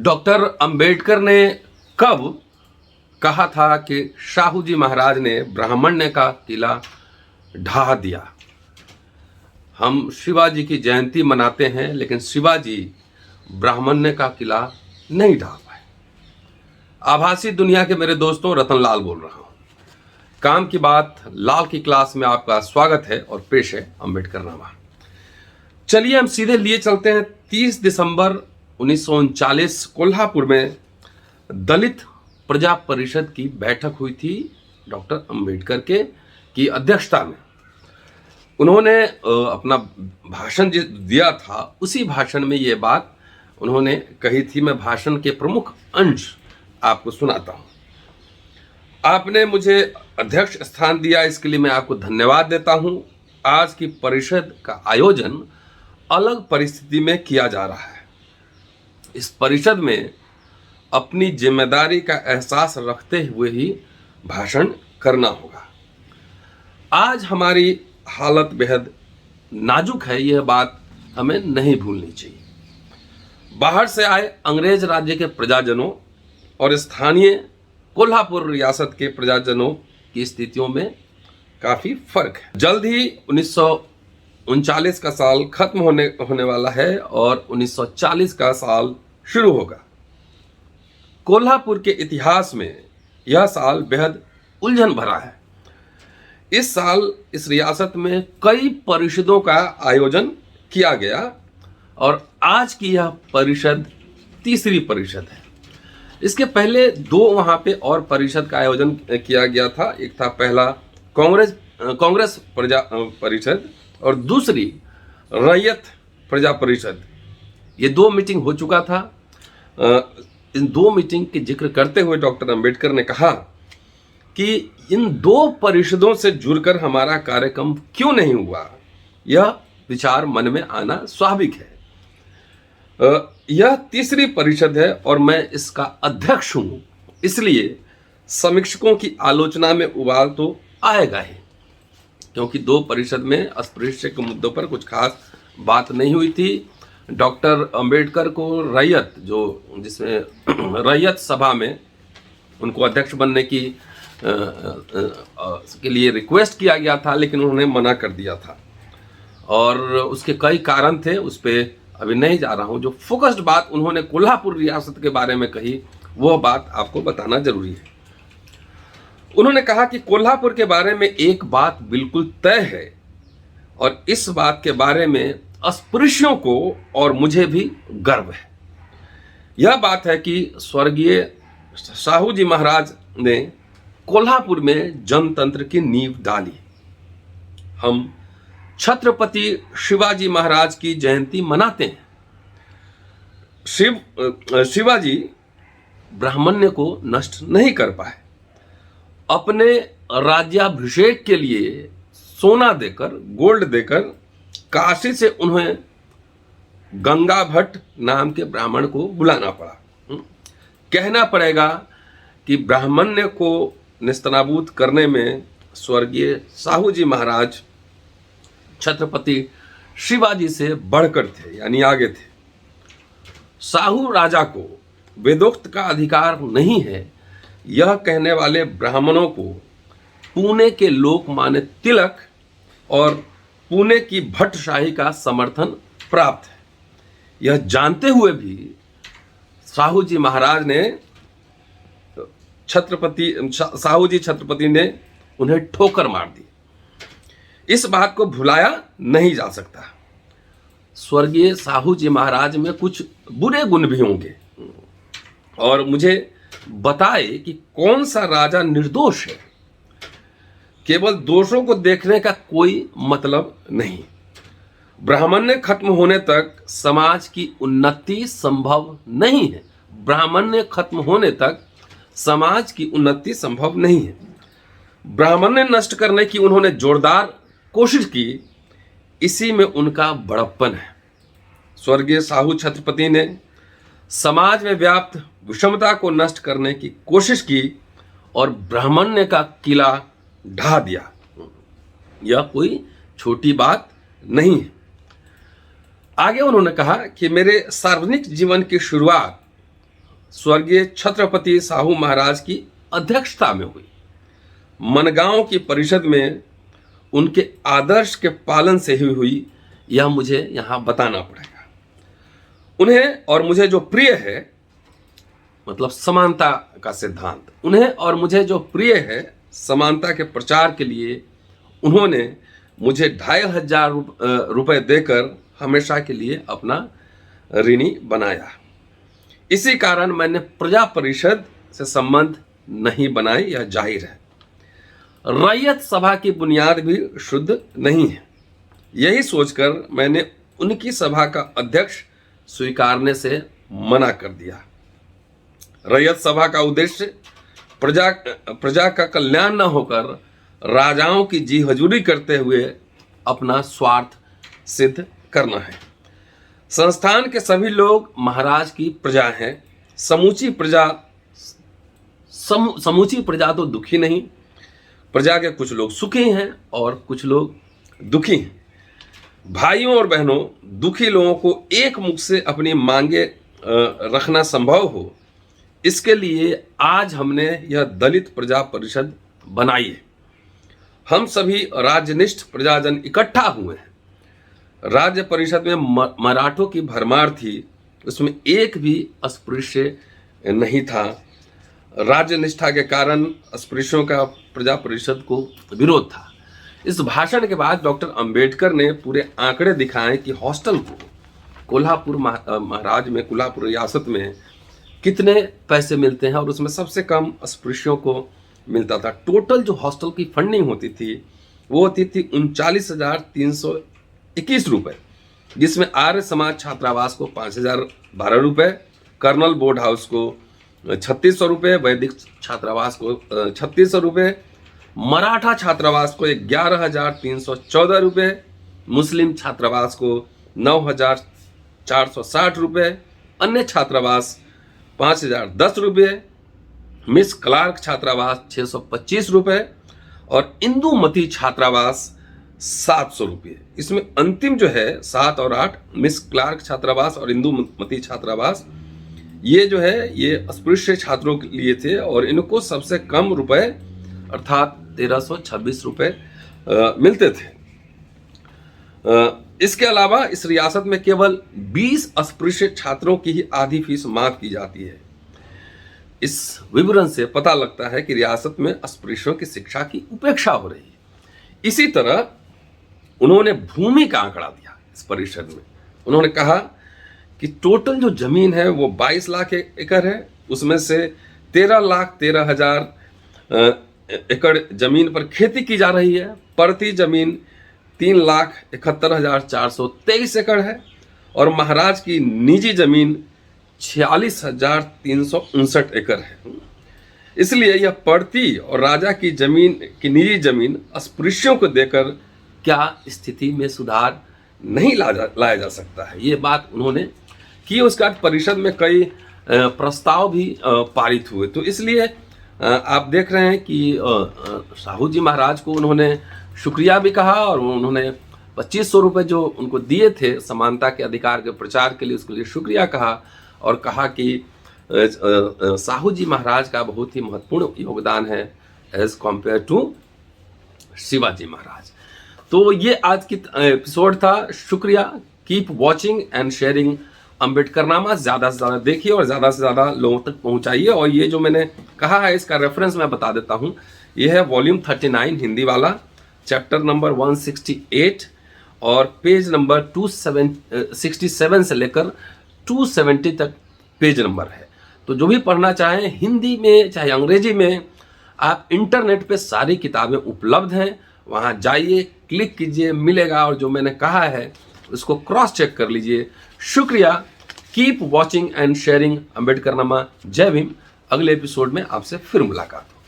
Doctor Ambedkar ने कब कहा था कि शाहू जी महाराज ने ब्राह्मण्य का किला ढा दिया? हम शिवाजी की जयंती मनाते हैं, लेकिन शिवाजी ब्राह्मण्य का किला नहीं ढा पाए। आभासी दुनिया के मेरे दोस्तों, रतनलाल बोल रहा हूं। काम की बात लाल की क्लास में आपका स्वागत है और पेश है अंबेडकर नामा। चलिए हम सीधे लिए चलते हैं। 30 दिसंबर 1939 कोल्हापुर में दलित प्रजा परिषद की बैठक हुई थी डॉक्टर अंबेडकर की अध्यक्षता में। उन्होंने अपना भाषण जो दिया था, उसी भाषण में ये बात उन्होंने कही थी। मैं भाषण के प्रमुख अंश आपको सुनाता हूं। आपने मुझे अध्यक्ष स्थान दिया, इसके लिए मैं आपको धन्यवाद देता हूं। आज की परिषद का आयोजन अलग परिस्थिति में किया जा रहा है। इस परिषद में अपनी जिम्मेदारी का एहसास रखते हुए ही भाषण करना होगा। आज हमारी हालत बेहद नाजुक है, यह बात हमें नहीं भूलनी चाहिए। बाहर से आए अंग्रेज राज्य के प्रजाजनों और स्थानीय कोल्हापुर रियासत के प्रजाजनों की स्थितियों में काफी फर्क है। जल्द ही 1939 का साल खत्म होने वाला है और 1940 का साल शुरू होगा। कोल्हापुर के इतिहास में यह साल बेहद उलझन भरा है। इस साल इस रियासत में कई परिषदों का आयोजन किया गया और आज की यह परिषद तीसरी परिषद है। इसके पहले दो वहां पे और परिषद का आयोजन किया गया था। एक था पहला कांग्रेस प्रजा परिषद और दूसरी रैयत प्रजा परिषद। ये दो मीटिंग हो चुका था। इन दो मीटिंग के जिक्र करते हुए डॉक्टर अंबेडकर ने कहा कि इन दो परिषदों से जुड़कर हमारा कार्यक्रम क्यों नहीं हुआ, यह विचार मन में आना स्वाभाविक है। यह तीसरी परिषद है और मैं इसका अध्यक्ष हूं, इसलिए समीक्षकों की आलोचना में उबाल तो आएगा ही, क्योंकि दो परिषद में अस्पृश्य के मुद्दों पर कुछ खास बात नहीं हुई थी। डॉक्टर अंबेडकर को रैयत, जिसमें रैयत सभा में उनको अध्यक्ष बनने के लिए रिक्वेस्ट किया गया था, लेकिन उन्होंने मना कर दिया था और उसके कई कारण थे, उस पर अभी नहीं जा रहा हूं। जो फोकस्ड बात उन्होंने कोल्हापुर रियासत के बारे में कही, वह बात आपको बताना जरूरी है। उन्होंने कहा कि कोल्हापुर के बारे में एक बात बिल्कुल तय है और इस बात के बारे में अस्पृश्यों को और मुझे भी गर्व है। यह बात है कि स्वर्गीय शाहू जी महाराज ने कोल्हापुर में जनतंत्र की नींव डाली। हम छत्रपति शिवाजी महाराज की जयंती मनाते हैं। शिवाजी ब्राह्मण्य को नष्ट नहीं कर पाए। अपने राज्याभिषेक के लिए सोना देकर, गोल्ड देकर काशी से उन्हें गंगा भट्ट नाम के ब्राह्मण को बुलाना पड़ा। कहना पड़ेगा कि ब्राह्मण्य को निस्तनाबूद करने में स्वर्गीय शाहू जी महाराज छत्रपति शिवाजी से बढ़कर थे, यानी आगे थे। शाहू राजा को वेदोक्त का अधिकार नहीं है, यह कहने वाले ब्राह्मणों को पुणे के लोकमान्य तिलक और पुणे की भट्टशाही का समर्थन प्राप्त है। यह जानते हुए भी शाहू जी महाराज ने शाहू जी छत्रपति ने उन्हें ठोकर मार दी। इस बात को भुलाया नहीं जा सकता। स्वर्गीय शाहू जी महाराज में कुछ बुरे गुण भी होंगे और मुझे बताए कि कौन सा राजा निर्दोष है। केवल दोषों को देखने का कोई मतलब नहीं। ब्राह्मण्य खत्म होने तक समाज की उन्नति संभव नहीं है। ब्राह्मण्य खत्म होने तक समाज की उन्नति संभव नहीं है। ब्राह्मण्य नष्ट करने की उन्होंने जोरदार कोशिश की, इसी में उनका बड़प्पन है। स्वर्गीय शाहू छत्रपति ने समाज में व्याप्त विषमता को नष्ट करने की कोशिश की और ब्राह्मण्य का किला ढा दिया। यह कोई छोटी बात नहीं है। आगे उन्होंने कहा कि मेरे सार्वजनिक जीवन की शुरुआत स्वर्गीय छत्रपति साहू महाराज की अध्यक्षता में हुई। मनगांव की परिषद में उनके आदर्श के पालन से ही हुई, यह मुझे यहाँ बताना पड़ेगा। उन्हें और मुझे जो प्रिय है, मतलब समानता का सिद्धांत, उन्हें और मुझे जो प्रिय है, समानता के प्रचार के लिए उन्होंने मुझे 2500 रुपये देकर हमेशा के लिए अपना ऋणी बनाया। इसी कारण मैंने प्रजा परिषद से संबंध नहीं बनाए, यह जाहिर है। रैयत सभा की बुनियाद भी शुद्ध नहीं है। यही सोचकर मैंने उनकी सभा का अध्यक्ष स्वीकारने से मना कर दिया। रैयत सभा का उद्देश्य प्रजा का कल्याण न होकर राजाओं की जी हजूरी करते हुए अपना स्वार्थ सिद्ध करना है। संस्थान के सभी लोग महाराज की प्रजा हैं। समूची प्रजा तो दुखी नहीं, प्रजा के कुछ लोग सुखी हैं और कुछ लोग दुखी हैं। भाइयों और बहनों, दुखी लोगों को एक मुख से अपनी मांगे रखना संभव हो, इसके लिए आज हमने यह दलित प्रजा परिषद बनाई है। हम सभी राज्यनिष्ठ प्रजाजन इकट्ठा हुए हैं। राज्य परिषद में मराठों की भरमार थी, उसमें एक भी अस्पृश्य नहीं था। राज्य निष्ठा के कारण अस्पृश्यों का प्रजा परिषद को विरोध था। इस भाषण के बाद डॉक्टर अंबेडकर ने पूरे आंकड़े दिखाए कि हॉस्टल को कोल्हापुर महाराज में, कोल्हापुर रियासत में कितने पैसे मिलते हैं और उसमें सबसे कम अस्पृश्यों को मिलता था। टोटल जो हॉस्टल की फंडिंग होती थी वो होती थी 39,321 रुपये, जिसमें आर्य समाज छात्रावास को 5,012 रुपये, कर्नल बोर्ड हाउस को 3,600 रुपये, वैदिक छात्रावास को 3,600 रुपये, मराठा छात्रावास को 11,314 रुपये, मुस्लिम छात्रावास को 9,460 रुपये, अन्य छात्रावास 5,010 रुपये, मिस क्लार्क छात्रावास 625 रुपये और इंदुमती छात्रावास 700 रुपये। इसमें अंतिम जो है 7 और 8, मिस क्लार्क छात्रावास और इंदुमती छात्रावास, ये जो है ये अस्पृश्य छात्रों के लिए थे और इनको सबसे कम रुपए अर्थात 1,326 रुपये मिलते थे। इसके अलावा इस रियासत में केवल 20 अस्पृश्य छात्रों की ही आधी फीस माफ की जाती है। इस विवरण से पता लगता है कि रियासत में अस्पृश्यों की शिक्षा की उपेक्षा हो रही है। इसी तरह उन्होंने भूमि का आंकड़ा दिया इस परिषद में। उन्होंने कहा कि टोटल जो जमीन है वो 22 लाख एकड़ है, उसमें से 13,13,000 एकड़ जमीन पर खेती की जा रही है। प्रति जमीन 3,71,423 एकड़ है और महाराज की निजी जमीन 46,359 एकड़ है। इसलिए यह पड़ती और राजा की जमीन की निजी जमीन अस्पृश्यों को देकर क्या स्थिति में सुधार नहीं लाया जा सकता है, ये बात उन्होंने की। उसके बाद परिषद में कई प्रस्ताव भी पारित हुए। तो इसलिए आप देख रहे हैं कि साहू जी महाराज को उन्होंने शुक्रिया भी कहा और उन्होंने 2,500 रुपये जो उनको दिए थे समानता के अधिकार के प्रचार के लिए, उसके लिए शुक्रिया कहा और कहा कि साहू जी महाराज का बहुत ही महत्वपूर्ण योगदान है as compare to Shivaji Maharaj. तो ये आज की एपिसोड था। शुक्रिया। Keep watching and sharing Ambedkarnama. ज़्यादा से ज़्यादा देखिए और ज़्यादा से ज़्यादा लोगों तक पहुंचाइए। और ये जो मैंने कहा है इसका रेफरेंस मैं बता देता हूँ। ये है वॉल्यूम 39 हिंदी वाला, चैप्टर नंबर 168 और पेज नंबर 267 से लेकर 270 तक पेज नंबर है। तो जो भी पढ़ना चाहें हिंदी में चाहे अंग्रेजी में, आप इंटरनेट पे सारी किताबें उपलब्ध हैं, वहाँ जाइए, क्लिक कीजिए, मिलेगा। और जो मैंने कहा है उसको क्रॉस चेक कर लीजिए। शुक्रिया। Keep watching and sharing Ambedkarnama. जय भीम। अगले एपिसोड में आपसे फिर मुलाकात हो।